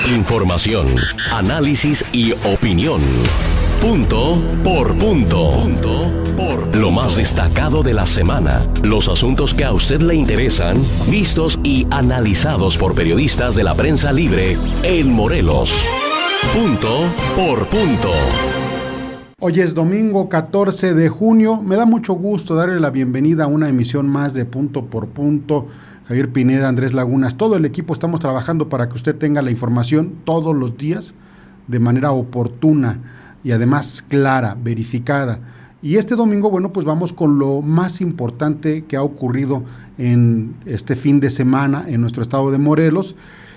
Información, análisis y opinión. Punto por punto. Lo más destacado de la semana. Los asuntos que a usted le interesan, vistos y analizados por periodistas de la prensa libre en Morelos. Punto por punto. Hoy es domingo 14 de junio. Me da mucho gusto darle la bienvenida a una emisión más de Punto por Punto. Javier Pineda, Andrés Lagunas, todo el equipo estamos trabajando para que usted tenga la información todos los días de manera oportuna y además clara, verificada. Y este domingo, bueno, pues vamos con lo más importante que ha ocurrido en este fin de semana en nuestro estado de Morelos.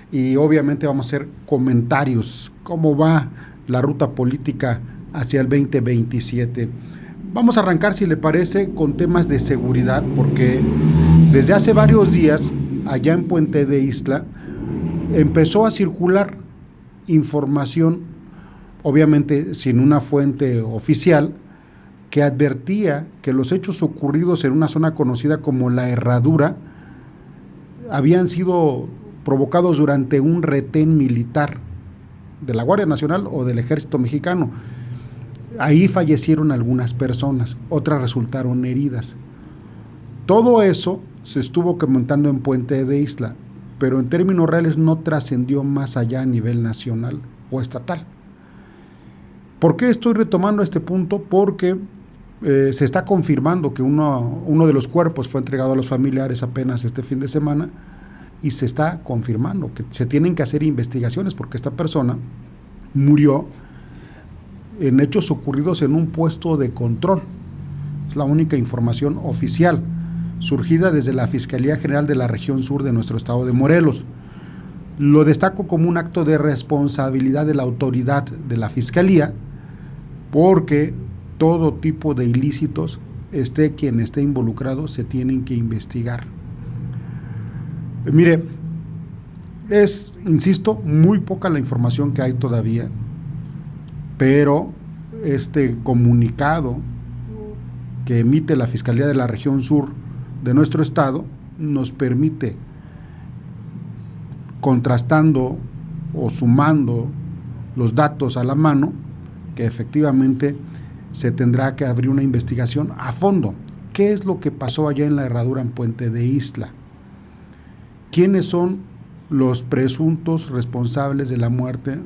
Y obviamente vamos a hacer comentarios, cómo va la ruta política hacia el 2027. Vamos a arrancar, si le parece, con temas de seguridad, porque desde hace varios días, allá en Puente de Isla, empezó a circular información, obviamente sin una fuente oficial, que advertía que los hechos ocurridos en una zona conocida como La Herradura habían sido provocados durante un retén militar de la Guardia Nacional o del Ejército Mexicano. Ahí fallecieron algunas personas, otras resultaron heridas. Todo eso se estuvo comentando en Puente de Isla, pero en términos reales no trascendió más allá a nivel nacional o estatal. ¿Por qué estoy retomando este punto? Porque se está confirmando que uno de los cuerpos fue entregado a los familiares apenas este fin de semana, y se está confirmando que se tienen que hacer investigaciones porque esta persona murió en hechos ocurridos en un puesto de control. Es la única información oficial surgida desde la Fiscalía General de la Región Sur de nuestro estado de Morelos. Lo destaco como un acto de responsabilidad de la autoridad de la Fiscalía, porque todo tipo de ilícitos, esté quien esté involucrado, se tienen que investigar. Mire, es, insisto, muy poca la información que hay todavía, pero este comunicado que emite la Fiscalía de la Región Sur de nuestro estado nos permite, contrastando o sumando los datos a la mano, que efectivamente se tendrá que abrir una investigación a fondo. ¿Qué es lo que pasó allá en La Herradura, en Puente de Isla? ¿Quiénes son los presuntos responsables de la muerte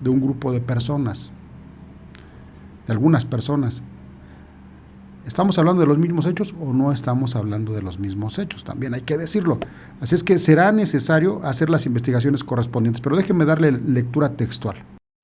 de un grupo de personas? De algunas personas. ¿Estamos hablando de los mismos hechos o no estamos hablando de los mismos hechos? También hay que decirlo. Así es que será necesario hacer las investigaciones correspondientes, pero déjenme darle lectura textual.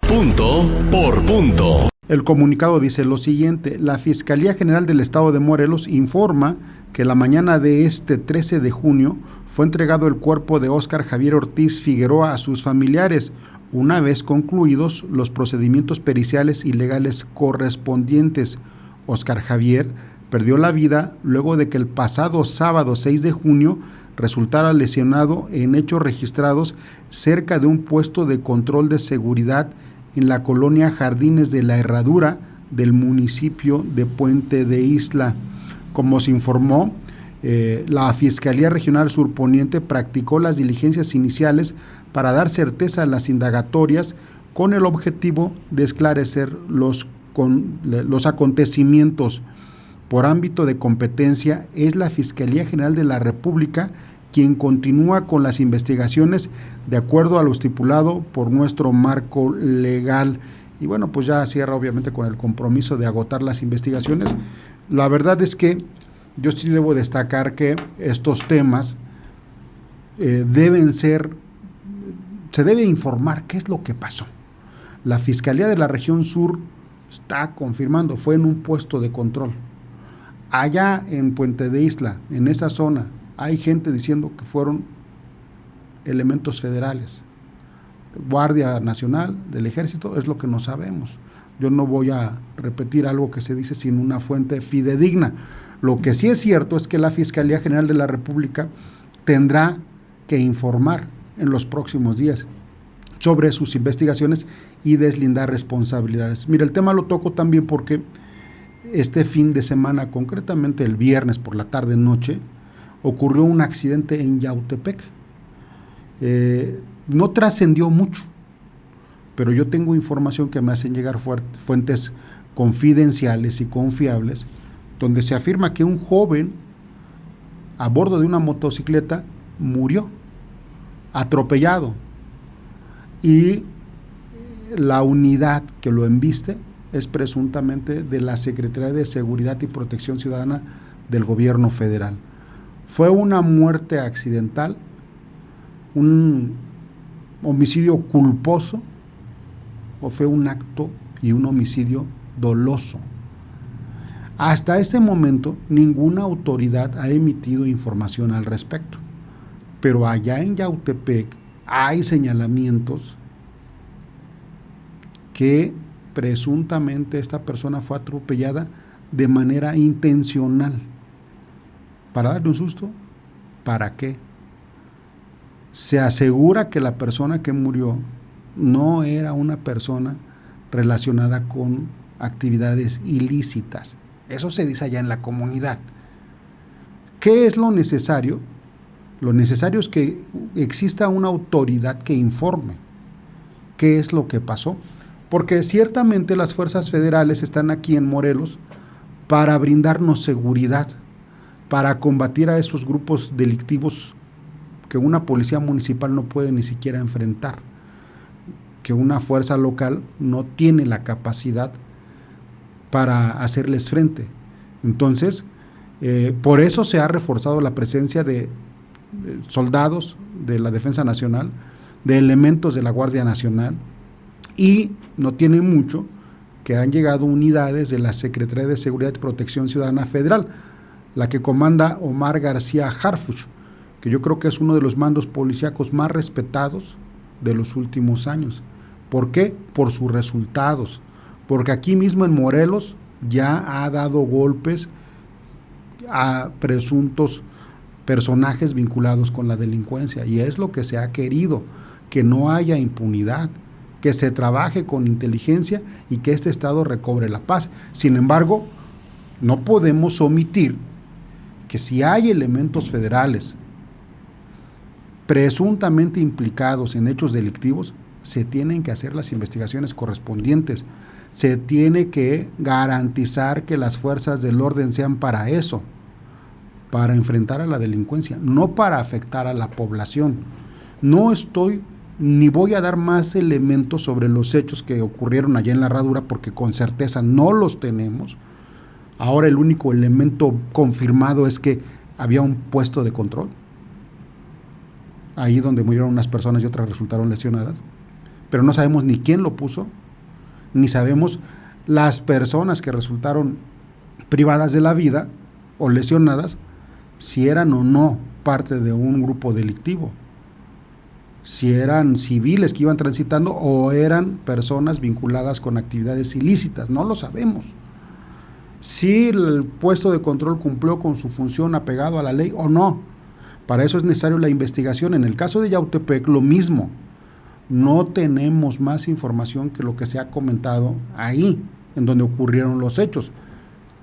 Punto por punto. El comunicado dice lo siguiente: la Fiscalía General del Estado de Morelos informa que la mañana de este 13 de junio fue entregado el cuerpo de Óscar Javier Ortiz Figueroa a sus familiares, una vez concluidos los procedimientos periciales y legales correspondientes. Óscar Javier perdió la vida luego de que el pasado sábado 6 de junio resultara lesionado en hechos registrados cerca de un puesto de control de seguridad en la colonia Jardines de La Herradura del municipio de Puente de Isla. Como se informó, la Fiscalía Regional Surponiente practicó las diligencias iniciales para dar certeza a las indagatorias con el objetivo de esclarecer los acontecimientos. Por ámbito de competencia, es la Fiscalía General de la República quien continúa con las investigaciones de acuerdo a lo estipulado por nuestro marco legal. Y bueno, pues ya cierra obviamente con el compromiso de agotar las investigaciones. La verdad es que yo sí debo destacar que estos temas se debe informar qué es lo que pasó. La Fiscalía de la Región Sur está confirmando, fue en un puesto de control. Allá en Puente de Isla, en esa zona, hay gente diciendo que fueron elementos federales, Guardia Nacional, del Ejército, es lo que no sabemos. Yo no voy a repetir algo que se dice sin una fuente fidedigna. Lo que sí es cierto es que la Fiscalía General de la República tendrá que informar en los próximos días sobre sus investigaciones y deslindar responsabilidades. Mira, el tema lo toco también porque este fin de semana, concretamente el viernes por la tarde-noche, ocurrió un accidente en Yautepec. No trascendió mucho, pero yo tengo información que me hacen llegar fuentes confidenciales y confiables, donde se afirma que un joven a bordo de una motocicleta murió, atropellado, y la unidad que lo embiste es presuntamente de la Secretaría de Seguridad y Protección Ciudadana del Gobierno Federal. ¿Fue una muerte accidental, un homicidio culposo, o fue un acto y un homicidio doloso? Hasta este momento ninguna autoridad ha emitido información al respecto, pero allá en Yautepec hay señalamientos que presuntamente esta persona fue atropellada de manera intencional. ¿Para darle un susto? ¿Para qué? Se asegura que la persona que murió no era una persona relacionada con actividades ilícitas. Eso se dice allá en la comunidad. ¿Qué es lo necesario? Lo necesario es que exista una autoridad que informe qué es lo que pasó, porque ciertamente las fuerzas federales están aquí en Morelos para brindarnos seguridad, para combatir a esos grupos delictivos que una policía municipal no puede ni siquiera enfrentar, que una fuerza local no tiene la capacidad para hacerles frente. Entonces, por eso se ha reforzado la presencia de soldados de la Defensa Nacional, de elementos de la Guardia Nacional, y no tiene mucho que han llegado unidades de la Secretaría de Seguridad y Protección Ciudadana Federal, la que comanda Omar García Harfuch, que yo creo que es uno de los mandos policíacos más respetados de los últimos años. ¿Por qué? Por sus resultados. Porque aquí mismo en Morelos ya ha dado golpes a presuntos personajes vinculados con la delincuencia, y es lo que se ha querido, que no haya impunidad, que se trabaje con inteligencia y que este Estado recobre la paz. Sin embargo, no podemos omitir que si hay elementos federales presuntamente implicados en hechos delictivos, se tienen que hacer las investigaciones correspondientes. Se tiene que garantizar que las fuerzas del orden sean para eso, para enfrentar a la delincuencia, no para afectar a la población. No estoy ni voy a dar más elementos sobre los hechos que ocurrieron allá en la Herradura, porque con certeza no los tenemos. Ahora el único elemento confirmado es que había un puesto de control, ahí donde murieron unas personas y otras resultaron lesionadas, pero no sabemos ni quién lo puso, ni sabemos las personas que resultaron privadas de la vida o lesionadas, si eran o no parte de un grupo delictivo, si eran civiles que iban transitando o eran personas vinculadas con actividades ilícitas, no lo sabemos. Si el puesto de control cumplió con su función apegado a la ley o no. Para eso es necesario la investigación. En el caso de Yautepec, lo mismo. No tenemos más información que lo que se ha comentado ahí, en donde ocurrieron los hechos.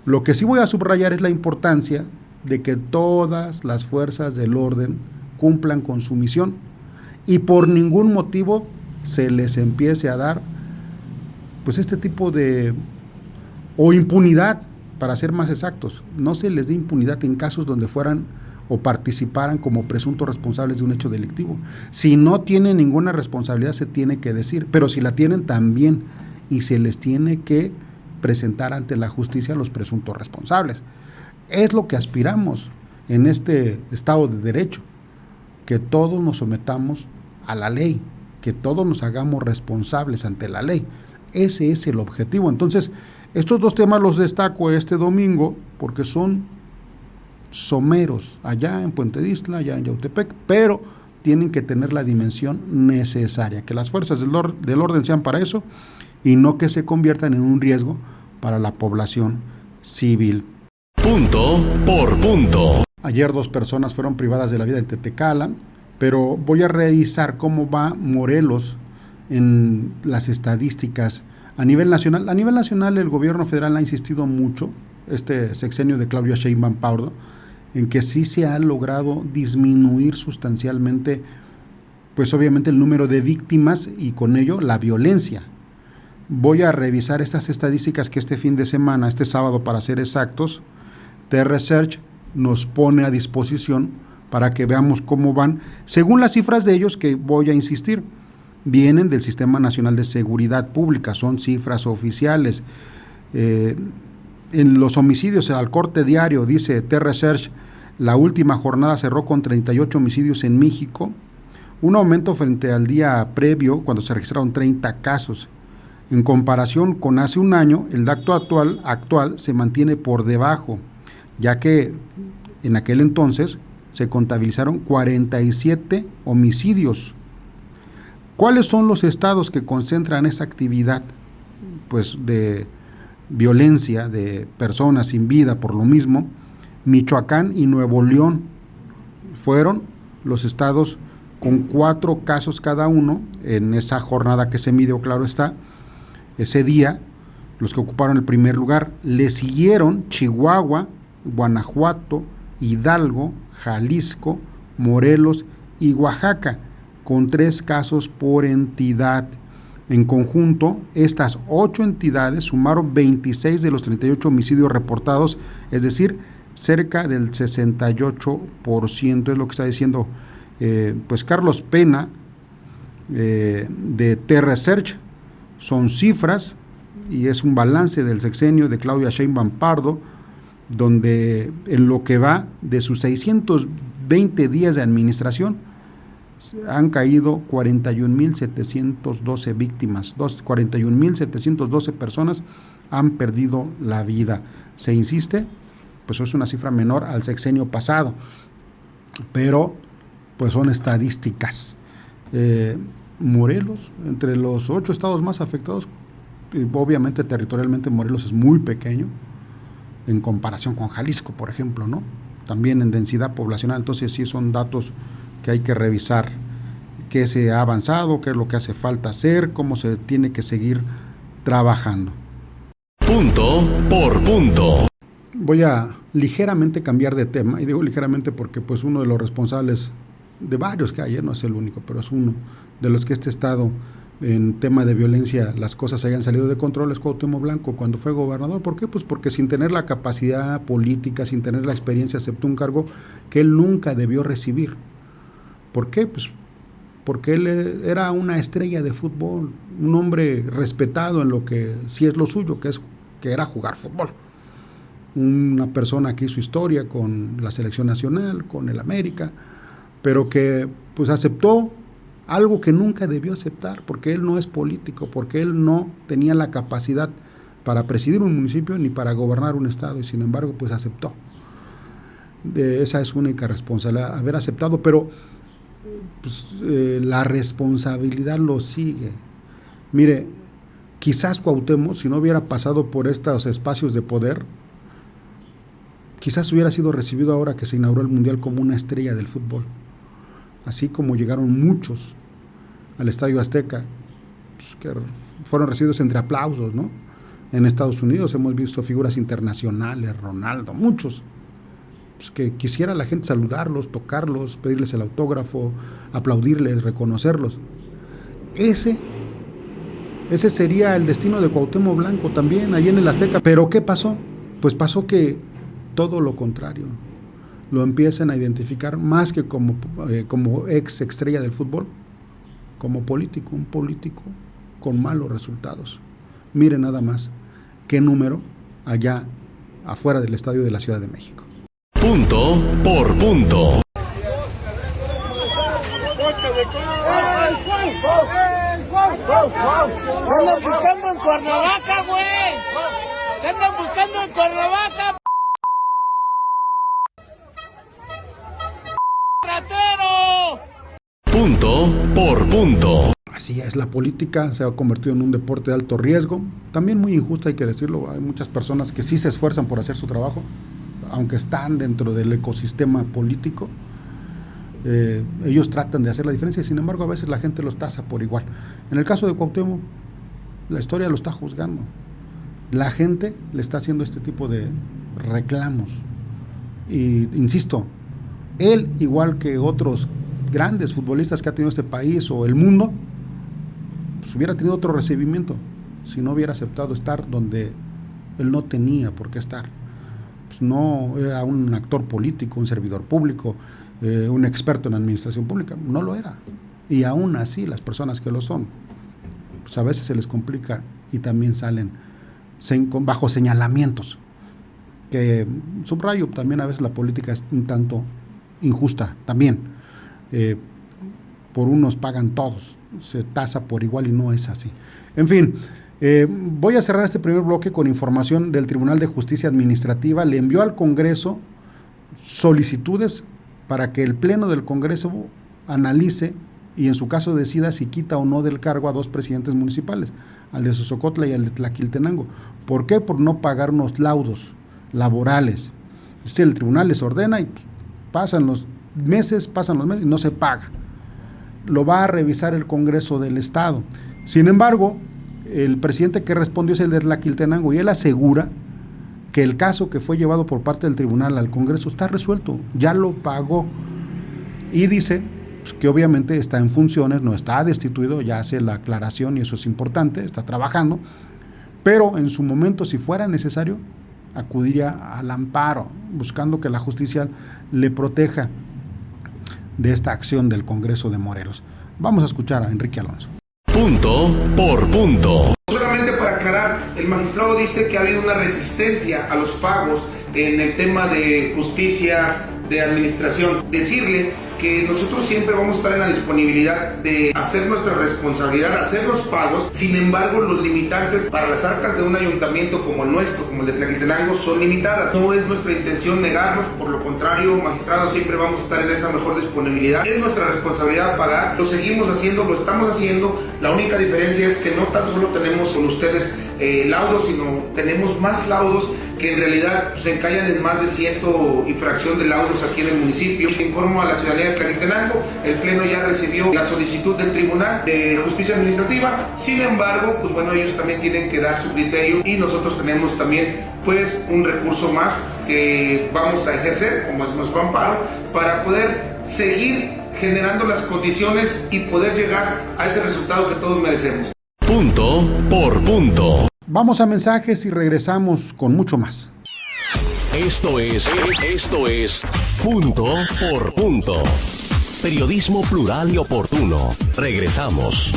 Lo que sí voy a subrayar es la importancia de que todas las fuerzas del orden cumplan con su misión y por ningún motivo se les empiece a dar pues este tipo de o impunidad, para ser más exactos. No se les dé impunidad en casos donde fueran o participaran como presuntos responsables de un hecho delictivo. Si no tienen ninguna responsabilidad, se tiene que decir, pero si la tienen también, y se les tiene que presentar ante la justicia a los presuntos responsables. Es lo que aspiramos en este Estado de Derecho, que todos nos sometamos a la ley, que todos nos hagamos responsables ante la ley. Ese es el objetivo. Entonces, estos dos temas los destaco este domingo porque son someros allá en Puente de Ixtla, allá en Yautepec, pero tienen que tener la dimensión necesaria, que las fuerzas del orden sean para eso y no que se conviertan en un riesgo para la población civil. Punto por punto. Ayer 2 personas fueron privadas de la vida en Tetecala, pero voy a revisar cómo va Morelos en las estadísticas a nivel nacional. A nivel nacional el gobierno federal ha insistido mucho, este sexenio de Claudia Sheinbaum Pardo, en que sí se ha logrado disminuir sustancialmente pues obviamente el número de víctimas y con ello la violencia. Voy a revisar estas estadísticas que este fin de semana, este sábado para ser exactos, T-Research nos pone a disposición para que veamos cómo van, según las cifras de ellos, que voy a insistir, vienen del Sistema Nacional de Seguridad Pública, son cifras oficiales. En los homicidios, al corte diario, dice T-Research, la última jornada cerró con 38 homicidios en México, un aumento frente al día previo, cuando se registraron 30 casos. En comparación con hace un año, el dato actual se mantiene por debajo, ya que en aquel entonces se contabilizaron 47 homicidios. ¿Cuáles son los estados que concentran esta actividad, pues, de violencia de personas sin vida por lo mismo? Michoacán y Nuevo León fueron los estados con 4 casos cada uno en esa jornada que se midió, claro está, ese día, los que ocuparon el primer lugar. Le siguieron Chihuahua, Guanajuato, Hidalgo, Jalisco, Morelos y Oaxaca, con 3 casos por entidad. En conjunto, estas 8 entidades sumaron 26 de los 38 homicidios reportados, es decir, cerca del 68%, es lo que está diciendo pues Carlos Pena de T-Research. Son cifras y es un balance del sexenio de Claudia Sheinbaum Pardo, donde en lo que va de sus 620 días de administración han caído 41,712 víctimas, 41,712 personas han perdido la vida. Se insiste, pues es una cifra menor al sexenio pasado, pero pues son estadísticas. Morelos, entre los 8 estados más afectados, obviamente territorialmente Morelos es muy pequeño en comparación con Jalisco, por ejemplo, ¿no? También en densidad poblacional. Entonces sí son datos que hay que revisar, qué se ha avanzado, qué es lo que hace falta hacer, cómo se tiene que seguir trabajando. Punto por punto. Voy a ligeramente cambiar de tema, y digo ligeramente porque pues uno de los responsables de varios que hay, no es el único, pero es uno de los que este estado en tema de violencia las cosas hayan salido de control, es Cuauhtémoc Blanco cuando fue gobernador. ¿Por qué? Pues porque sin tener la capacidad política, sin tener la experiencia, aceptó un cargo que él nunca debió recibir. ¿Por qué? Pues porque él era una estrella de fútbol, un hombre respetado en lo que sí es lo suyo, que era jugar fútbol. Una persona que hizo historia con la selección nacional, con el América, pero que pues aceptó algo que nunca debió aceptar, porque él no es político, porque él no tenía la capacidad para presidir un municipio ni para gobernar un estado, y sin embargo pues aceptó. Esa es su única responsabilidad, haber aceptado, pero pues, la responsabilidad lo sigue. Mire, quizás Cuauhtémoc, si no hubiera pasado por estos espacios de poder, quizás hubiera sido recibido ahora que se inauguró el Mundial como una estrella del fútbol. Así como llegaron muchos al Estadio Azteca, pues, que fueron recibidos entre aplausos, ¿no? En Estados Unidos hemos visto figuras internacionales, Ronaldo, muchos, pues, que quisiera la gente saludarlos, tocarlos, pedirles el autógrafo, aplaudirles, reconocerlos. Ese sería el destino de Cuauhtémoc Blanco también, ahí en el Azteca. ¿Pero qué pasó? Pues pasó que todo lo contrario. Lo empiezan a identificar más que como ex estrella del fútbol, como político, un político con malos resultados. Miren nada más qué número allá afuera del estadio de la Ciudad de México. Punto por punto. ¿Qué andan buscando en Cuernavaca, güey? ¿Qué andan buscando en Cuernavaca? ¡Ratero! Punto por punto. Así es, la política se ha convertido en un deporte de alto riesgo, también muy injusto, hay que decirlo. Hay muchas personas que sí se esfuerzan por hacer su trabajo, aunque están dentro del ecosistema político. Ellos tratan de hacer la diferencia y sin embargo a veces la gente los tasa por igual. En el caso de Cuauhtémoc, la historia lo está juzgando. La gente le está haciendo este tipo de reclamos. Y insisto, él, igual que otros grandes futbolistas que ha tenido este país o el mundo, pues hubiera tenido otro recibimiento si no hubiera aceptado estar donde él no tenía por qué estar. Pues no era un actor político, un servidor público, un experto en administración pública, no lo era. Y aún así las personas que lo son, pues a veces se les complica y también salen bajo señalamientos, que subrayo, también a veces la política es un tanto injusta también. Por unos pagan todos, se tasa por igual y no es así. En fin, voy a cerrar este primer bloque con información del Tribunal de Justicia Administrativa. Le envió al Congreso solicitudes para que el Pleno del Congreso analice y en su caso decida si quita o no del cargo a 2 presidentes municipales, al de Sosocotla y al de Tlaquiltenango. ¿Por qué? Por no pagar unos laudos laborales. Si el tribunal les ordena y pasan los meses y no se paga. Lo va a revisar el Congreso del Estado. Sin embargo, el presidente que respondió es el de Tlaquiltenango y él asegura que el caso que fue llevado por parte del tribunal al Congreso está resuelto, ya lo pagó, y dice pues, que obviamente está en funciones, no está destituido, ya hace la aclaración y eso es importante, está trabajando, pero en su momento, si fuera necesario, acudiría al amparo, buscando que la justicia le proteja de esta acción del Congreso de Morelos. Vamos a escuchar a Enrique Alonso. Punto por punto. Solamente para aclarar, el magistrado dice que ha habido una resistencia a los pagos en el tema de justicia, de administración. Decirle que nosotros siempre vamos a estar en la disponibilidad de hacer nuestra responsabilidad, hacer los pagos. Sin embargo, los limitantes para las arcas de un ayuntamiento como el nuestro, como el de Tlaquiltenango, son limitadas. No es nuestra intención negarnos, por lo contrario, magistrado, siempre vamos a estar en esa mejor disponibilidad. Es nuestra responsabilidad pagar, lo seguimos haciendo, lo estamos haciendo. La única diferencia es que no tan solo tenemos con ustedes laudos, sino tenemos más laudos que en realidad se encallan en más de 100 y fracción de laudos aquí en el municipio. Informo a la ciudadanía de Tlaquiltenango, el Pleno ya recibió la solicitud del Tribunal de Justicia Administrativa. Sin embargo, pues bueno, ellos también tienen que dar su criterio y nosotros tenemos también pues un recurso más que vamos a ejercer, como es nuestro amparo, para poder seguir generando las condiciones y poder llegar a ese resultado que todos merecemos. Punto por punto. Vamos a mensajes y regresamos con mucho más. Esto es Punto por punto. Periodismo plural y oportuno. Regresamos.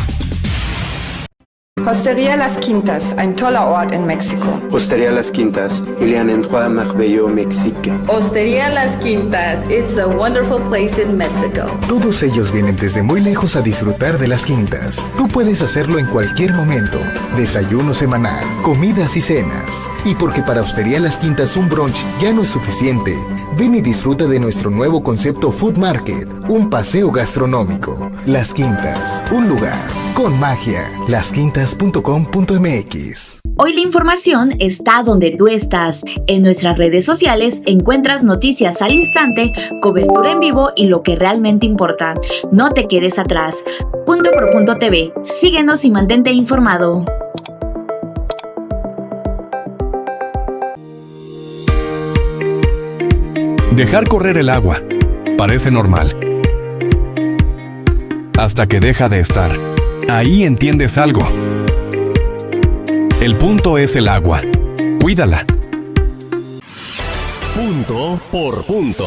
Hostería Las Quintas, ein toller Ort in Mexiko. Hostería Las Quintas, il y a un endroit merveilleux au Mexique. Hostería Las Quintas, it's a wonderful place in Mexico. Todos ellos vienen desde muy lejos a disfrutar de Las Quintas. Tú puedes hacerlo en cualquier momento. Desayuno semanal, comidas y cenas. Y porque para Hostería Las Quintas un brunch ya no es suficiente, ven y disfruta de nuestro nuevo concepto Food Market, un paseo gastronómico. Las Quintas, un lugar con magia. lasquintas.com.mx. Hoy la información está donde tú estás. En nuestras redes sociales encuentras noticias al instante, cobertura en vivo y lo que realmente importa. No te quedes atrás. Punto por punto TV. Síguenos y mantente informado. Dejar correr el agua parece normal. Hasta que deja de estar. Ahí entiendes algo. El punto es el agua. Cuídala. Punto por punto.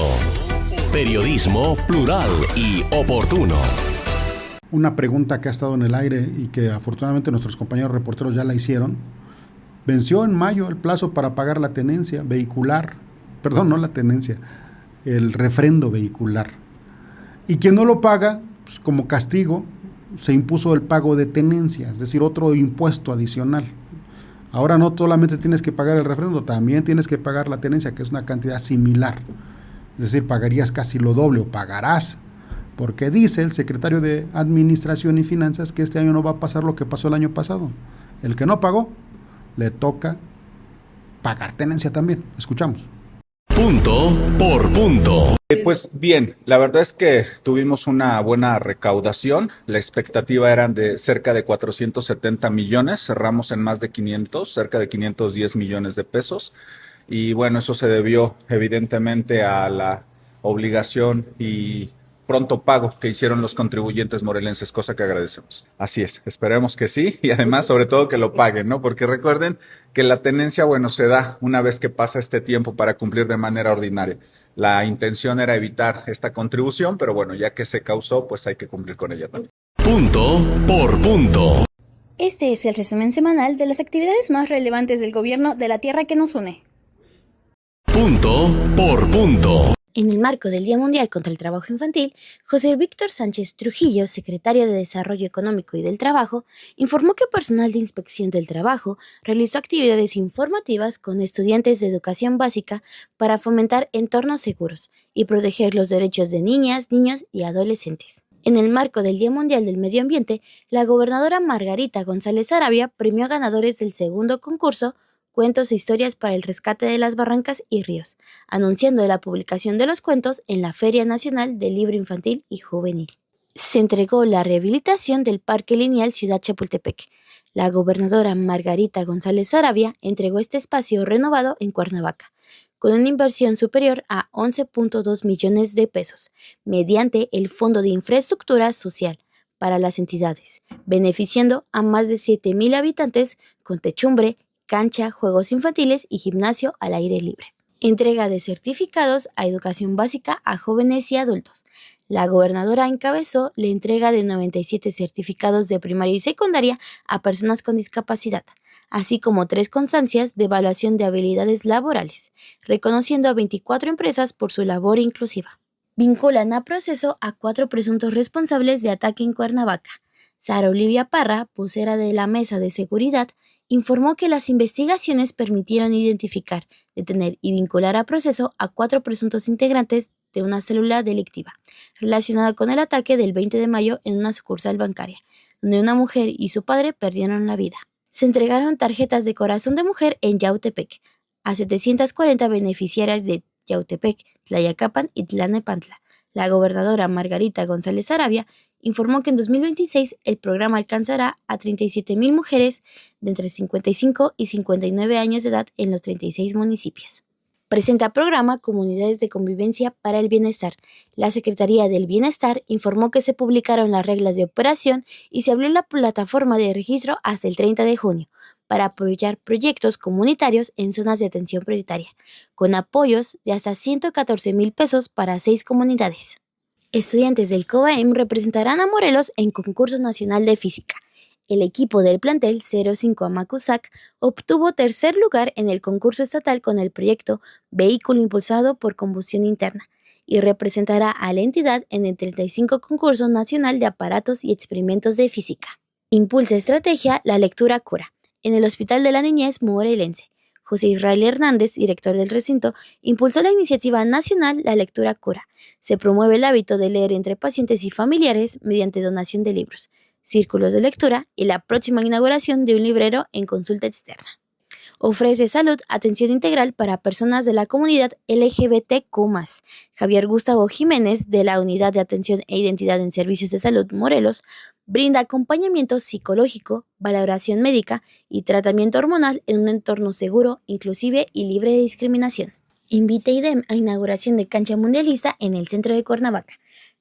Periodismo plural y oportuno. Una pregunta que ha estado en el aire y que afortunadamente nuestros compañeros reporteros ya la hicieron. Venció en mayo el plazo para pagar la tenencia vehicular. Perdón, no la tenencia, el refrendo vehicular. Y quien no lo paga, pues como castigo, se impuso el pago de tenencia, es decir, otro impuesto adicional. Ahora no solamente tienes que pagar el refrendo, también tienes que pagar la tenencia, que es una cantidad similar. Es decir, pagarías casi lo doble o pagarás, porque dice el secretario de Administración y Finanzas que este año no va a pasar lo que pasó el año pasado. El que no pagó, le toca pagar tenencia también. Escuchamos. Punto por punto. Pues bien, la verdad es que tuvimos una buena recaudación. La expectativa eran de cerca de 470 millones, cerramos en más de 500, cerca de 510 millones de pesos. Y bueno, eso se debió evidentemente a la obligación y pronto pago que hicieron los contribuyentes morelenses, cosa que agradecemos. Así es, esperemos que sí y además sobre todo que lo paguen, ¿no? Porque recuerden que la tenencia, bueno, se da una vez que pasa este tiempo para cumplir de manera ordinaria. La intención era evitar esta contribución, pero bueno, ya que se causó, pues hay que cumplir con ella también. Punto por punto. Este es el resumen semanal de las actividades más relevantes del gobierno de la tierra que nos une. Punto por punto. En el marco del Día Mundial contra el Trabajo Infantil, José Víctor Sánchez Trujillo, secretario de Desarrollo Económico y del Trabajo, informó que personal de Inspección del Trabajo realizó actividades informativas con estudiantes de educación básica para fomentar entornos seguros y proteger los derechos de niñas, niños y adolescentes. En el marco del Día Mundial del Medio Ambiente, la gobernadora Margarita González Arabia premió a ganadores del segundo concurso Cuentos e historias para el rescate de las barrancas y ríos, anunciando la publicación de los cuentos en la Feria Nacional del Libro Infantil y Juvenil. Se entregó la rehabilitación del Parque Lineal Ciudad Chapultepec. La gobernadora Margarita González Arabia entregó este espacio renovado en Cuernavaca, con una inversión superior a 11.2 millones de pesos, mediante el Fondo de Infraestructura Social para las entidades, beneficiando a más de 7,000 habitantes con techumbre, cancha, juegos infantiles y gimnasio al aire libre. Entrega de certificados a educación básica a jóvenes y adultos. La gobernadora encabezó la entrega de 97 certificados de primaria y secundaria a personas con discapacidad, así como 3 constancias de evaluación de habilidades laborales, reconociendo a 24 empresas por su labor inclusiva. Vinculan a proceso a 4 presuntos responsables de ataque en Cuernavaca. Sara Olivia Parra, vocera de la Mesa de Seguridad, informó que las investigaciones permitieron identificar, detener y vincular a proceso a 4 presuntos integrantes de una célula delictiva relacionada con el ataque del 20 de mayo en una sucursal bancaria, donde una mujer y su padre perdieron la vida. Se entregaron tarjetas de corazón de mujer en Yautepec a 740 beneficiarias de Yautepec, Tlayacapan y Tlalnepantla. La gobernadora Margarita González Arabia informó que en 2026 el programa alcanzará a 37,000 mujeres de entre 55 y 59 años de edad en los 36 municipios. Presenta programa Comunidades de Convivencia para el Bienestar. La Secretaría del Bienestar informó que se publicaron las reglas de operación y se abrió la plataforma de registro hasta el 30 de junio para apoyar proyectos comunitarios en zonas de atención prioritaria, con apoyos de hasta 114,000 pesos para 6 comunidades. Estudiantes del COBAEM representarán a Morelos en concurso nacional de física. El equipo del plantel 05 Amacuzac obtuvo tercer lugar en el concurso estatal con el proyecto Vehículo Impulsado por Combustión Interna y representará a la entidad en el 35 concurso nacional de aparatos y experimentos de física. Impulsa estrategia La Lectura Cura en el Hospital de la Niñez Morelense. José Israel Hernández, director del recinto, impulsó la iniciativa nacional La Lectura Cura. Se promueve el hábito de leer entre pacientes y familiares mediante donación de libros, círculos de lectura y la próxima inauguración de un librero en consulta externa. Ofrece salud, atención integral para personas de la comunidad LGBTQ+. Javier Gustavo Jiménez, de la Unidad de Atención e Identidad en Servicios de Salud Morelos, brinda acompañamiento psicológico, valoración médica y tratamiento hormonal en un entorno seguro, inclusive y libre de discriminación. Invita IDEM a inauguración de cancha mundialista en el centro de Cuernavaca.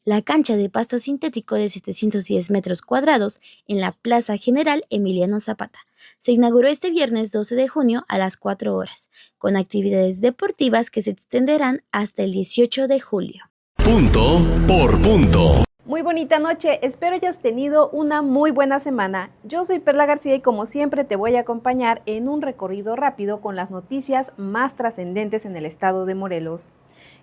La cancha de pasto sintético de 710 metros cuadrados en la Plaza General Emiliano Zapata se inauguró este viernes 12 de junio a las 4 horas, con actividades deportivas que se extenderán hasta el 18 de julio. Punto por punto. Muy bonita noche, espero hayas tenido una muy buena semana. Yo soy Perla García y como siempre te voy a acompañar en un recorrido rápido con las noticias más trascendentes en el estado de Morelos.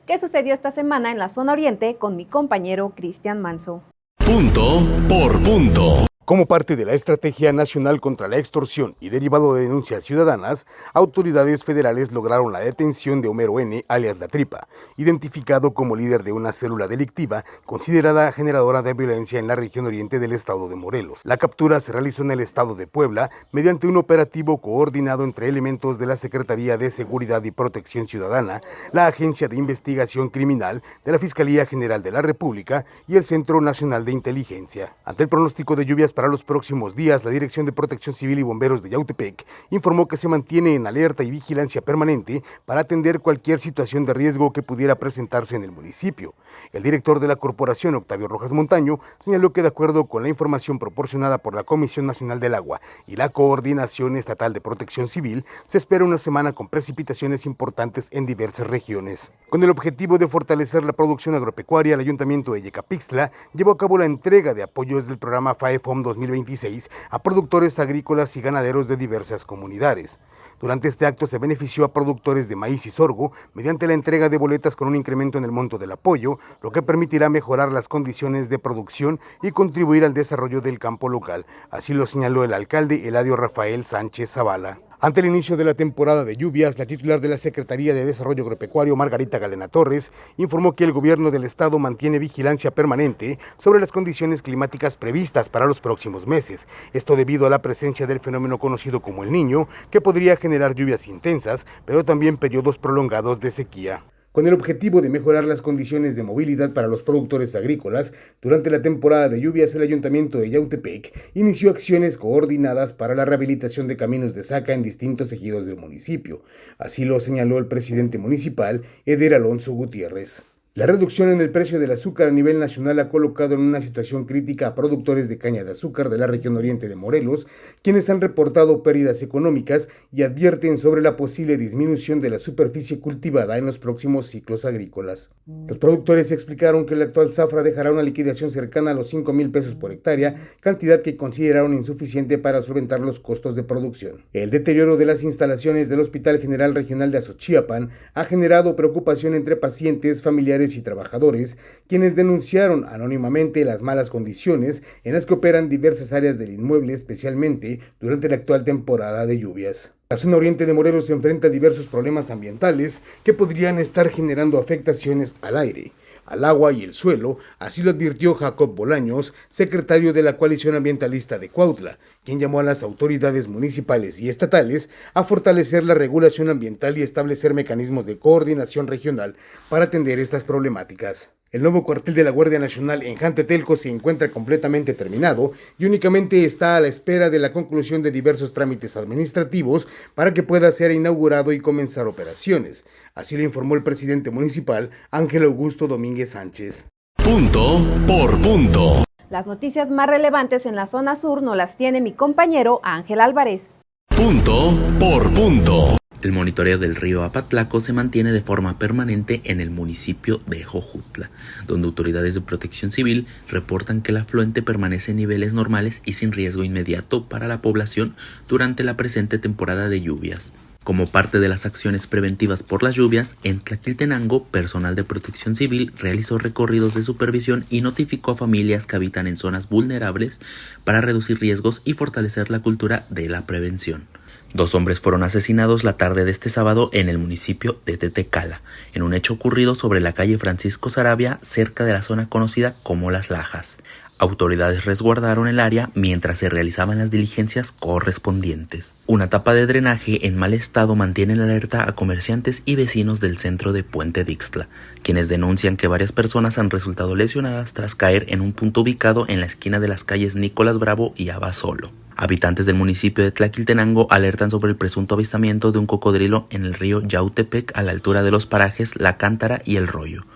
¿Qué sucedió esta semana en la zona oriente con mi compañero Cristian Manso? Punto por punto. Como parte de la Estrategia Nacional contra la Extorsión y derivado de denuncias ciudadanas, autoridades federales lograron la detención de Homero N., alias La Tripa, identificado como líder de una célula delictiva considerada generadora de violencia en la región oriente del estado de Morelos. La captura se realizó en el estado de Puebla mediante un operativo coordinado entre elementos de la Secretaría de Seguridad y Protección Ciudadana, la Agencia de Investigación Criminal de la Fiscalía General de la República y el Centro Nacional de Inteligencia. Ante el pronóstico de lluvias para los próximos días, la Dirección de Protección Civil y Bomberos de Yautepec informó que se mantiene en alerta y vigilancia permanente para atender cualquier situación de riesgo que pudiera presentarse en el municipio. El director de la corporación, Octavio Rojas Montaño, señaló que de acuerdo con la información proporcionada por la Comisión Nacional del Agua y la Coordinación Estatal de Protección Civil, se espera una semana con precipitaciones importantes en diversas regiones. Con el objetivo de fortalecer la producción agropecuaria, el Ayuntamiento de Yecapixtla llevó a cabo la entrega de apoyos del programa FAEFOM 2026 a productores agrícolas y ganaderos de diversas comunidades. Durante este acto se benefició a productores de maíz y sorgo mediante la entrega de boletas con un incremento en el monto del apoyo, lo que permitirá mejorar las condiciones de producción y contribuir al desarrollo del campo local. Así lo señaló el alcalde Eladio Rafael Sánchez Zavala. Ante el inicio de la temporada de lluvias, la titular de la Secretaría de Desarrollo Agropecuario, Margarita Galena Torres, informó que el gobierno del estado mantiene vigilancia permanente sobre las condiciones climáticas previstas para los próximos meses. Esto debido a la presencia del fenómeno conocido como El Niño, que podría generar lluvias intensas, pero también periodos prolongados de sequía. Con el objetivo de mejorar las condiciones de movilidad para los productores agrícolas, durante la temporada de lluvias el Ayuntamiento de Yautepec inició acciones coordinadas para la rehabilitación de caminos de saca en distintos ejidos del municipio. Así lo señaló el presidente municipal, Eder Alonso Gutiérrez. La reducción en el precio del azúcar a nivel nacional ha colocado en una situación crítica a productores de caña de azúcar de la región oriente de Morelos, quienes han reportado pérdidas económicas y advierten sobre la posible disminución de la superficie cultivada en los próximos ciclos agrícolas. Los productores explicaron que el actual zafra dejará una liquidación cercana a los 5,000 pesos por hectárea, cantidad que consideraron insuficiente para solventar los costos de producción. El deterioro de las instalaciones del Hospital General Regional de Azochiapan ha generado preocupación entre pacientes, familiares y trabajadores, quienes denunciaron anónimamente las malas condiciones en las que operan diversas áreas del inmueble, especialmente durante la actual temporada de lluvias. La zona oriente de Morelos se enfrenta a diversos problemas ambientales que podrían estar generando afectaciones al aire, al agua y el suelo, así lo advirtió Jacob Bolaños, secretario de la Coalición Ambientalista de Cuautla, quien llamó a las autoridades municipales y estatales a fortalecer la regulación ambiental y establecer mecanismos de coordinación regional para atender estas problemáticas. El nuevo cuartel de la Guardia Nacional en Jantetelco se encuentra completamente terminado y únicamente está a la espera de la conclusión de diversos trámites administrativos para que pueda ser inaugurado y comenzar operaciones. Así lo informó el presidente municipal, Ángel Augusto Domínguez Sánchez. Punto por punto. Las noticias más relevantes en la zona sur nos las tiene mi compañero Ángel Álvarez. Punto por punto. El monitoreo del río Apatlaco se mantiene de forma permanente en el municipio de Jojutla, donde autoridades de protección civil reportan que el afluente permanece en niveles normales y sin riesgo inmediato para la población durante la presente temporada de lluvias. Como parte de las acciones preventivas por las lluvias, en Tlaquiltenango, personal de protección civil realizó recorridos de supervisión y notificó a familias que habitan en zonas vulnerables para reducir riesgos y fortalecer la cultura de la prevención. 2 hombres fueron asesinados la tarde de este sábado en el municipio de Tetecala, en un hecho ocurrido sobre la calle Francisco Saravia, cerca de la zona conocida como Las Lajas. Autoridades resguardaron el área mientras se realizaban las diligencias correspondientes. Una tapa de drenaje en mal estado mantiene en alerta a comerciantes y vecinos del centro de Puente Dixtla, quienes denuncian que varias personas han resultado lesionadas tras caer en un punto ubicado en la esquina de las calles Nicolás Bravo y Abasolo. Habitantes del municipio de Tlaquiltenango alertan sobre el presunto avistamiento de un cocodrilo en el río Yautepec a la altura de los parajes La Cántara y El Rollo,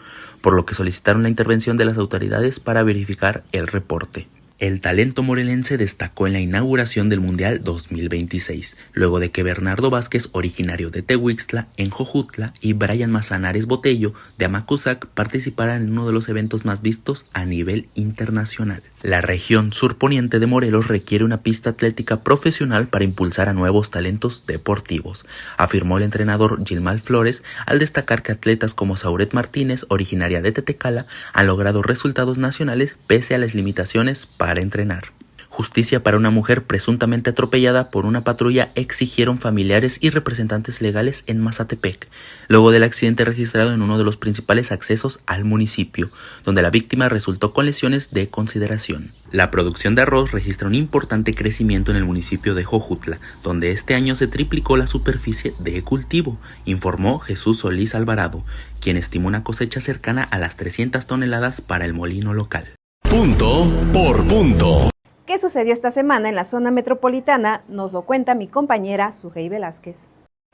por lo que solicitaron la intervención de las autoridades para verificar el reporte. El talento morelense destacó en la inauguración del Mundial 2026, luego de que Bernardo Vázquez, originario de Tehuixtla, en Jojutla, y Brian Mazanares Botello, de Amacuzac, participaran en uno de los eventos más vistos a nivel internacional. La región surponiente de Morelos requiere una pista atlética profesional para impulsar a nuevos talentos deportivos, afirmó el entrenador Gilmal Flores, al destacar que atletas como Sauret Martínez, originaria de Tetecala, han logrado resultados nacionales pese a las limitaciones para entrenar. Justicia para una mujer presuntamente atropellada por una patrulla exigieron familiares y representantes legales en Mazatepec, luego del accidente registrado en uno de los principales accesos al municipio, donde la víctima resultó con lesiones de consideración. La producción de arroz registra un importante crecimiento en el municipio de Jojutla, donde este año se triplicó la superficie de cultivo, informó Jesús Solís Alvarado, quien estimó una cosecha cercana a las 300 toneladas para el molino local. Punto por punto. ¿Qué sucedió esta semana en la zona metropolitana? Nos lo cuenta mi compañera Sujei Velázquez.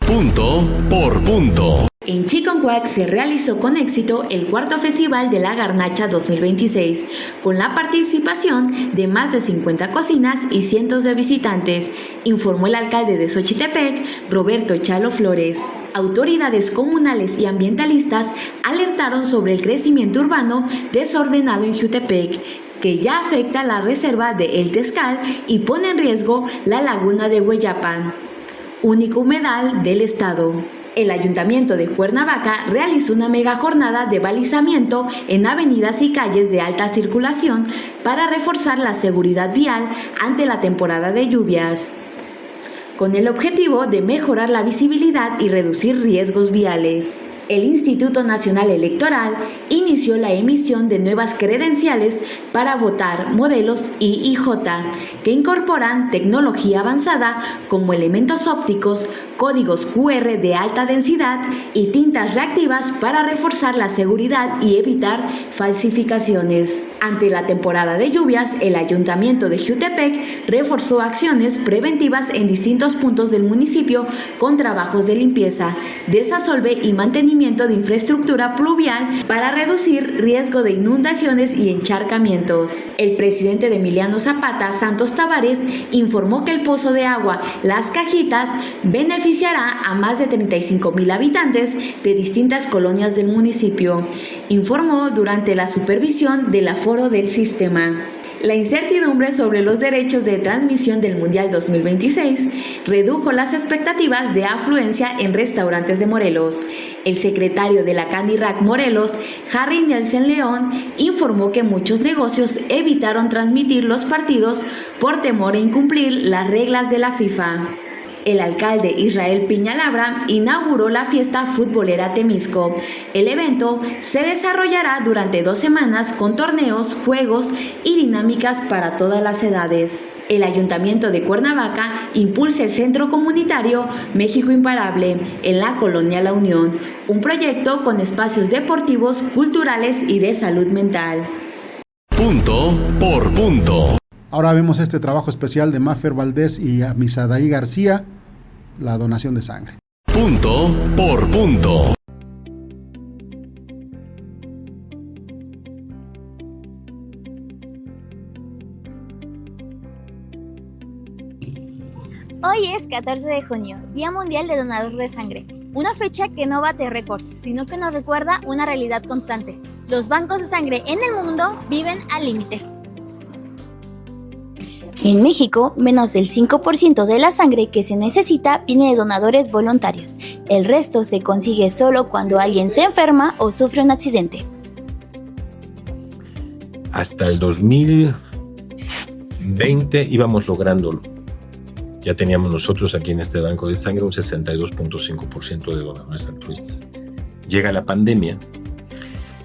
Punto por punto. En Chiconcuac se realizó con éxito el cuarto Festival de la Garnacha 2026, con la participación de más de 50 cocinas y cientos de visitantes, informó el alcalde de Xochitepec, Roberto Chalo Flores. Autoridades comunales y ambientalistas alertaron sobre el crecimiento urbano desordenado en Jutepec, que ya afecta la reserva de El Tezcal y pone en riesgo la laguna de Hueyapan, único humedal del estado. El Ayuntamiento de Cuernavaca realizó una mega jornada de balizamiento en avenidas y calles de alta circulación para reforzar la seguridad vial ante la temporada de lluvias, con el objetivo de mejorar la visibilidad y reducir riesgos viales. El Instituto Nacional Electoral inició la emisión de nuevas credenciales para votar modelos IIJ, que incorporan tecnología avanzada como elementos ópticos, códigos QR de alta densidad y tintas reactivas para reforzar la seguridad y evitar falsificaciones. Ante la temporada de lluvias, el Ayuntamiento de Jutepec reforzó acciones preventivas en distintos puntos del municipio con trabajos de limpieza, desasolve y mantenimiento de infraestructura pluvial para reducir riesgo de inundaciones y encharcamientos. El presidente de Emiliano Zapata, Santos Tavares, informó que el pozo de agua Las Cajitas beneficiará a más de 35,000 habitantes de distintas colonias del municipio, informó durante la supervisión del aforo del sistema. La incertidumbre sobre los derechos de transmisión del Mundial 2026 redujo las expectativas de afluencia en restaurantes de Morelos. El secretario de la Canirac Morelos, Harry Nelson León, informó que muchos negocios evitaron transmitir los partidos por temor a incumplir las reglas de la FIFA. El alcalde Israel Piñalabra inauguró la fiesta futbolera Temisco. El evento se desarrollará durante 2 semanas con torneos, juegos y dinámicas para todas las edades. El Ayuntamiento de Cuernavaca impulsa el Centro Comunitario México Imparable en la Colonia La Unión, un proyecto con espacios deportivos, culturales y de salud mental. Punto por punto. Ahora vemos este trabajo especial de Mafer Valdés y Amisadaí García, la donación de sangre. Punto por punto. Hoy es 14 de junio, Día Mundial de Donador de Sangre. Una fecha que no bate récords, sino que nos recuerda una realidad constante. Los bancos de sangre en el mundo viven al límite. En México, menos del 5% de la sangre que se necesita viene de donadores voluntarios. El resto se consigue solo cuando alguien se enferma o sufre un accidente. Hasta el 2020 íbamos lográndolo. Ya teníamos nosotros aquí en este banco de sangre un 62.5% de donadores altruistas. Llega la pandemia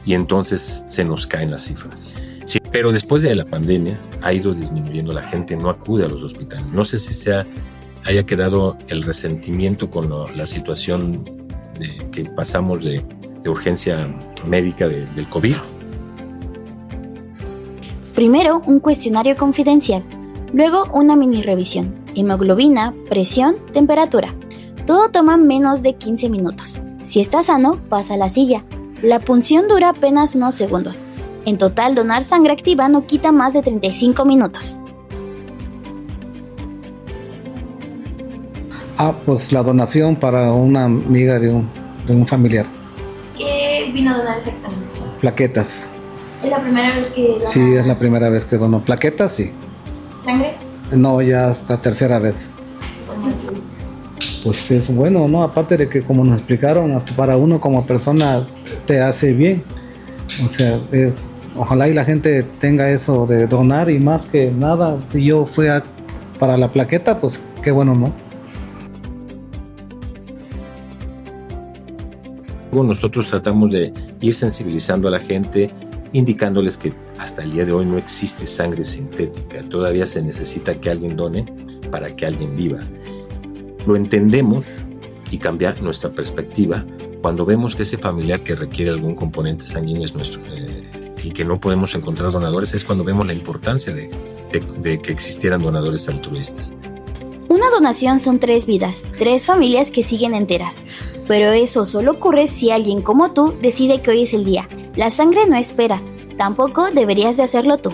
y entonces se nos caen las cifras. Sí, pero después de la pandemia ha ido disminuyendo, la gente no acude a los hospitales. No sé si haya quedado el resentimiento con la situación que pasamos de urgencia médica del COVID. Primero, un cuestionario confidencial. Luego, una mini revisión. Hemoglobina, presión, temperatura. Todo toma menos de 15 minutos. Si está sano, pasa a la silla. La punción dura apenas unos segundos. En total, donar sangre activa no quita más de 35 minutos. Pues la donación para una amiga de un familiar. ¿Qué vino a donar exactamente? Plaquetas. ¿Es la primera vez que dona? Sí, es la primera vez que dono. ¿Plaquetas? Sí. ¿Sangre? No, ya hasta tercera vez. Pues es bueno, ¿no? Aparte de que, como nos explicaron, para uno como persona te hace bien. O sea, ojalá y la gente tenga eso de donar, y más que nada, si yo fui para la plaqueta, pues qué bueno, ¿no? Nosotros tratamos de ir sensibilizando a la gente, indicándoles que hasta el día de hoy no existe sangre sintética. Todavía se necesita que alguien done para que alguien viva. Lo entendemos y cambia nuestra perspectiva cuando vemos que ese familiar que requiere algún componente sanguíneo que no podemos encontrar donadores, es cuando vemos la importancia de que existieran donadores altruistas. Una donación son 3 vidas, 3 familias que siguen enteras. Pero eso solo ocurre si alguien como tú decide que hoy es el día. La sangre no espera, tampoco deberías de hacerlo tú.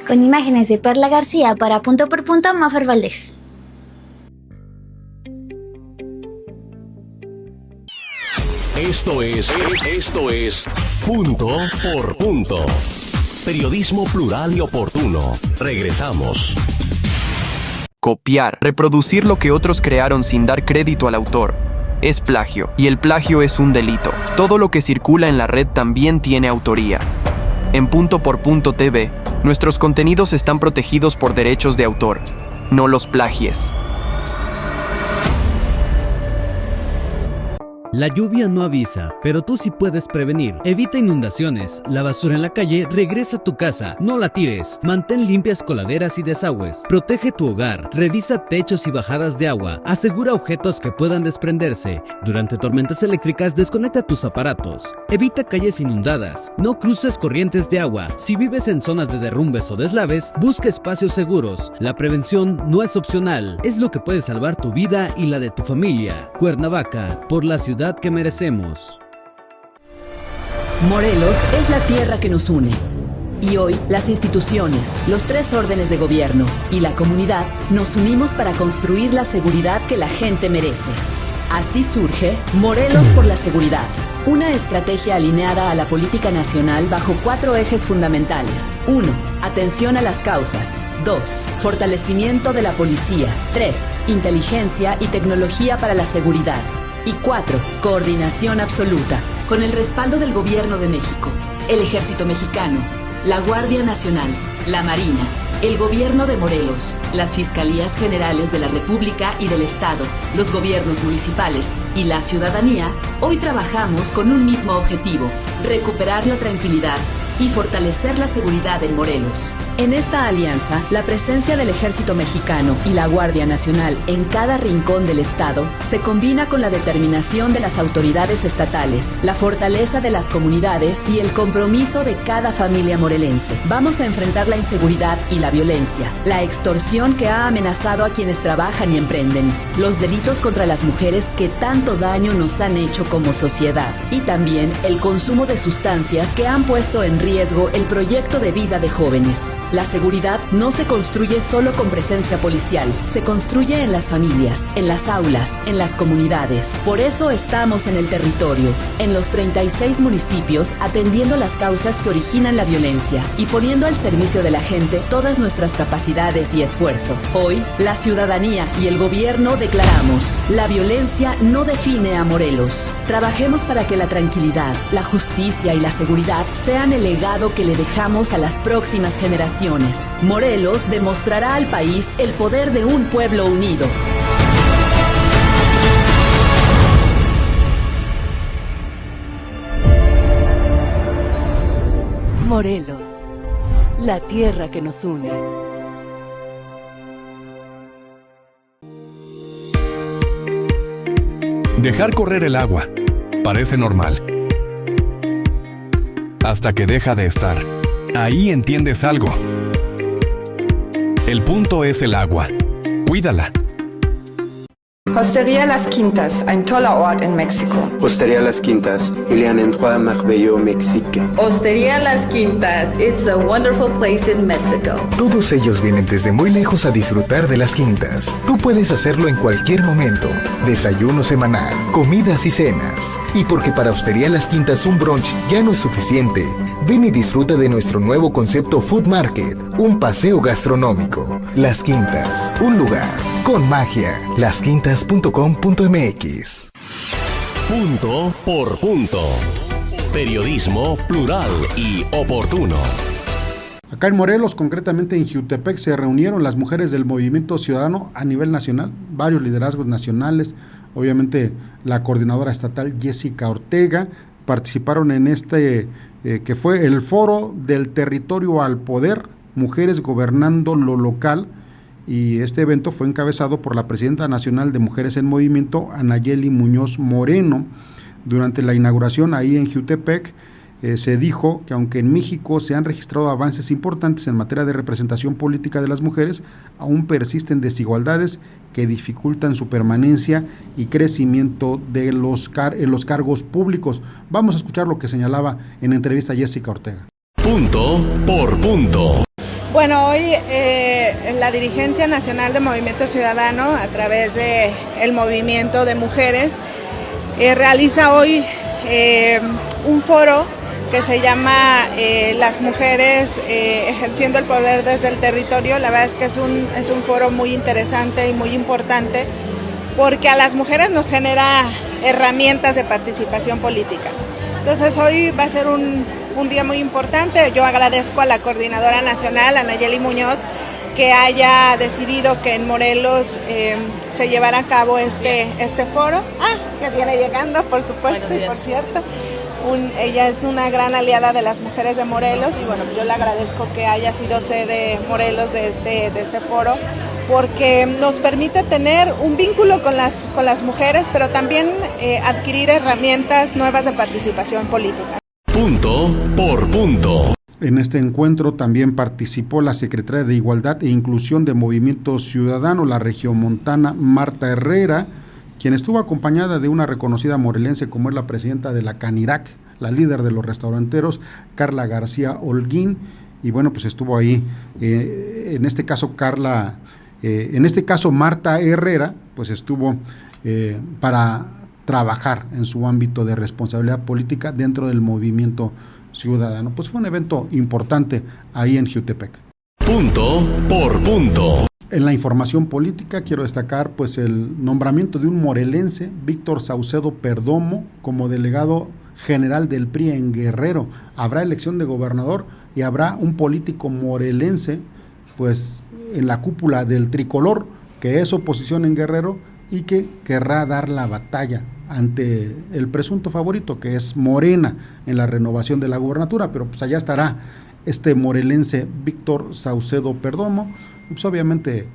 Con imágenes de Perla García para Punto por Punto, Mafer Valdés. Esto es Punto por Punto. Periodismo plural y oportuno. Regresamos. Copiar, reproducir lo que otros crearon sin dar crédito al autor, es plagio, y el plagio es un delito. Todo lo que circula en la red también tiene autoría. En Punto por Punto TV, nuestros contenidos están protegidos por derechos de autor. No los plagies. La lluvia no avisa, pero tú sí puedes prevenir. Evita inundaciones. La basura en la calle regresa a tu casa. No la tires. Mantén limpias coladeras y desagües. Protege tu hogar. Revisa techos y bajadas de agua. Asegura objetos que puedan desprenderse. Durante tormentas eléctricas, desconecta tus aparatos. Evita calles inundadas. No cruces corrientes de agua. Si vives en zonas de derrumbes o deslaves, busca espacios seguros. La prevención no es opcional. Es lo que puede salvar tu vida y la de tu familia. Cuernavaca, por la ciudad que merecemos. Morelos es la tierra que nos une. Y hoy, las instituciones, los 3 órdenes de gobierno y la comunidad nos unimos para construir la seguridad que la gente merece. Así surge Morelos por la Seguridad, una estrategia alineada a la política nacional bajo 4 ejes fundamentales. 1. Atención a las causas. 2. Fortalecimiento de la policía. 3. Inteligencia y tecnología para la seguridad. Y 4. Coordinación absoluta, con el respaldo del Gobierno de México, el Ejército Mexicano, la Guardia Nacional, la Marina, el Gobierno de Morelos, las Fiscalías Generales de la República y del Estado, los gobiernos municipales y la ciudadanía. Hoy trabajamos con un mismo objetivo: recuperar la tranquilidad y fortalecer la seguridad en Morelos. En esta alianza, la presencia del Ejército Mexicano y la Guardia Nacional en cada rincón del Estado se combina con la determinación de las autoridades estatales, la fortaleza de las comunidades y el compromiso de cada familia morelense. Vamos a enfrentar la inseguridad y la violencia, la extorsión que ha amenazado a quienes trabajan y emprenden, los delitos contra las mujeres que tanto daño nos han hecho como sociedad, y también el consumo de sustancias que han puesto en riesgo el proyecto de vida de jóvenes. La seguridad no se construye solo con presencia policial, se construye en las familias, en las aulas, en las comunidades. Por eso estamos en el territorio, en los 36 municipios, atendiendo las causas que originan la violencia y poniendo al servicio de la gente todas nuestras capacidades y esfuerzo. Hoy, la ciudadanía y el gobierno declaramos: la violencia no define a Morelos. Trabajemos para que la tranquilidad, la justicia y la seguridad sean el legado que le dejamos a las próximas generaciones. Morelos demostrará al país el poder de un pueblo unido. Morelos, la tierra que nos une. Dejar correr el agua parece normal, hasta que deja de estar. Ahí entiendes algo. El punto es el agua. Cuídala. Hostería Las Quintas, ein toller Ort in Mexiko. Hostería Las Quintas, il y a un endroit merveilleux au Mexique. Hostería Las Quintas, it's a wonderful place in Mexico. Todos ellos vienen desde muy lejos a disfrutar de Las Quintas. Tú puedes hacerlo en cualquier momento. Desayuno semanal, comidas y cenas. Y porque para Hostería Las Quintas un brunch ya no es suficiente, ven y disfruta de nuestro nuevo concepto Food Market, un paseo gastronómico. Las Quintas, un lugar con magia. Lasquintas.com.mx. Punto por punto. Periodismo plural y oportuno. Acá en Morelos, concretamente en Jiutepec, se reunieron las mujeres del movimiento ciudadano a nivel nacional, varios liderazgos nacionales, obviamente la coordinadora estatal Jessica Ortega, participaron en este que fue el Foro del Territorio al Poder, Mujeres Gobernando lo Local, y este evento fue encabezado por la presidenta nacional de Mujeres en Movimiento, Anayeli Muñoz Moreno. Durante la inauguración ahí en Jiutepec, se dijo que aunque en México se han registrado avances importantes en materia de representación política de las mujeres, aún persisten desigualdades que dificultan su permanencia y crecimiento de en los cargos públicos. Vamos a escuchar lo que señalaba en entrevista Jessica Ortega. Punto por punto. Bueno, hoy la dirigencia nacional de Movimiento Ciudadano, a través del movimiento de mujeres, realiza hoy un foro que se llama Las mujeres ejerciendo el poder desde el territorio. La verdad es que es un foro muy interesante y muy importante, porque a las mujeres nos genera herramientas de participación política. Entonces hoy va a ser un día muy importante. Yo agradezco a la coordinadora nacional, a Nayeli Muñoz, que haya decidido que en Morelos se llevara a cabo este foro. Que viene llegando, por supuesto, y por cierto. Ella es una gran aliada de las mujeres de Morelos, y bueno, yo le agradezco que haya sido sede Morelos de este foro, porque nos permite tener un vínculo con las mujeres, pero también adquirir herramientas nuevas de participación política. Punto por punto. En este encuentro también participó la secretaria de Igualdad e Inclusión de Movimiento Ciudadano, la regiomontana Marta Herrera, quien estuvo acompañada de una reconocida morelense como es la presidenta de la Canirac, la líder de los restauranteros, Carla García Holguín, y bueno, pues estuvo ahí, en este caso Marta Herrera, pues estuvo para trabajar en su ámbito de responsabilidad política dentro del movimiento ciudadano. Pues fue un evento importante ahí en Jiutepec. Punto por punto. En la información política quiero destacar pues el nombramiento de un morelense, Víctor Saucedo Perdomo, como delegado general del PRI en Guerrero. Habrá elección de gobernador y habrá un político morelense pues en la cúpula del tricolor, que es oposición en Guerrero y que querrá dar la batalla ante el presunto favorito, que es Morena, en la renovación de la gubernatura. Pero pues allá estará este morelense Víctor Saucedo Perdomo. Y pues obviamente,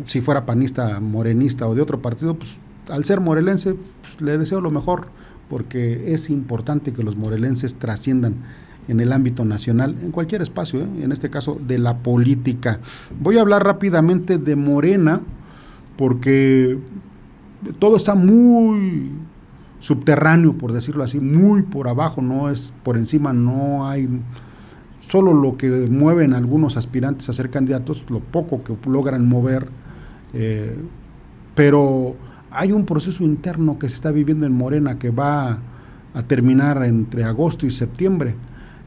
si fuera panista, morenista o de otro partido, pues al ser morelense, pues le deseo lo mejor, porque es importante que los morelenses trasciendan en el ámbito nacional, en cualquier espacio, en este caso de la política. Voy a hablar rápidamente de Morena, porque todo está muy subterráneo, por decirlo así, muy por abajo, no es por encima, no hay... Solo lo que mueven algunos aspirantes a ser candidatos, lo poco que logran mover, pero hay un proceso interno que se está viviendo en Morena que va a terminar entre agosto y septiembre,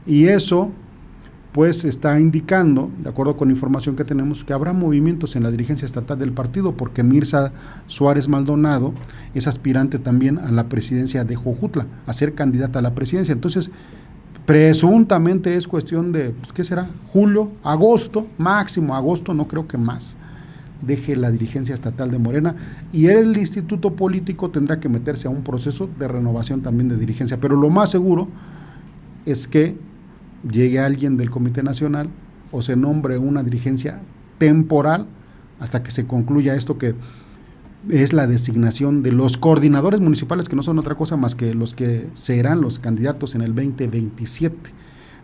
y eso pues está indicando, de acuerdo con información que tenemos, que habrá movimientos en la dirigencia estatal del partido, porque Mirza Suárez Maldonado es aspirante también a la presidencia de Jojutla, a ser candidata a la presidencia. Entonces presuntamente es cuestión de, pues, ¿qué será? Julio, agosto, máximo agosto, no creo que más, deje la dirigencia estatal de Morena, y el instituto político tendrá que meterse a un proceso de renovación también de dirigencia. Pero lo más seguro es que llegue alguien del Comité Nacional o se nombre una dirigencia temporal hasta que se concluya esto, que es la designación de los coordinadores municipales, que no son otra cosa más que los que serán los candidatos en el 2027.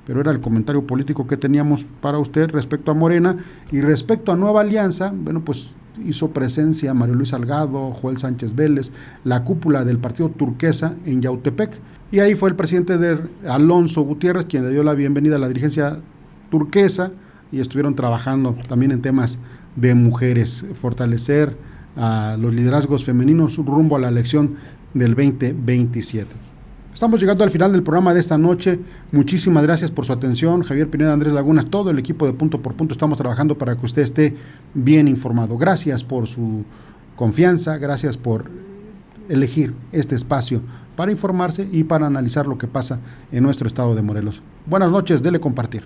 Pero era el comentario político que teníamos para usted respecto a Morena. Y respecto a Nueva Alianza, bueno, pues hizo presencia Mario Luis Salgado, Joel Sánchez Vélez, la cúpula del partido Turquesa en Yautepec, y ahí fue el presidente Alonso Gutiérrez quien le dio la bienvenida a la dirigencia turquesa, y estuvieron trabajando también en temas de mujeres, fortalecer a los liderazgos femeninos rumbo a la elección del 2027. Estamos llegando al final del programa de esta noche. Muchísimas gracias por su atención. Javier Pineda, Andrés Lagunas, todo el equipo de Punto por Punto estamos trabajando para que usted esté bien informado. Gracias por su confianza, gracias por elegir este espacio para informarse y para analizar lo que pasa en nuestro estado de Morelos. Buenas noches, dele compartir.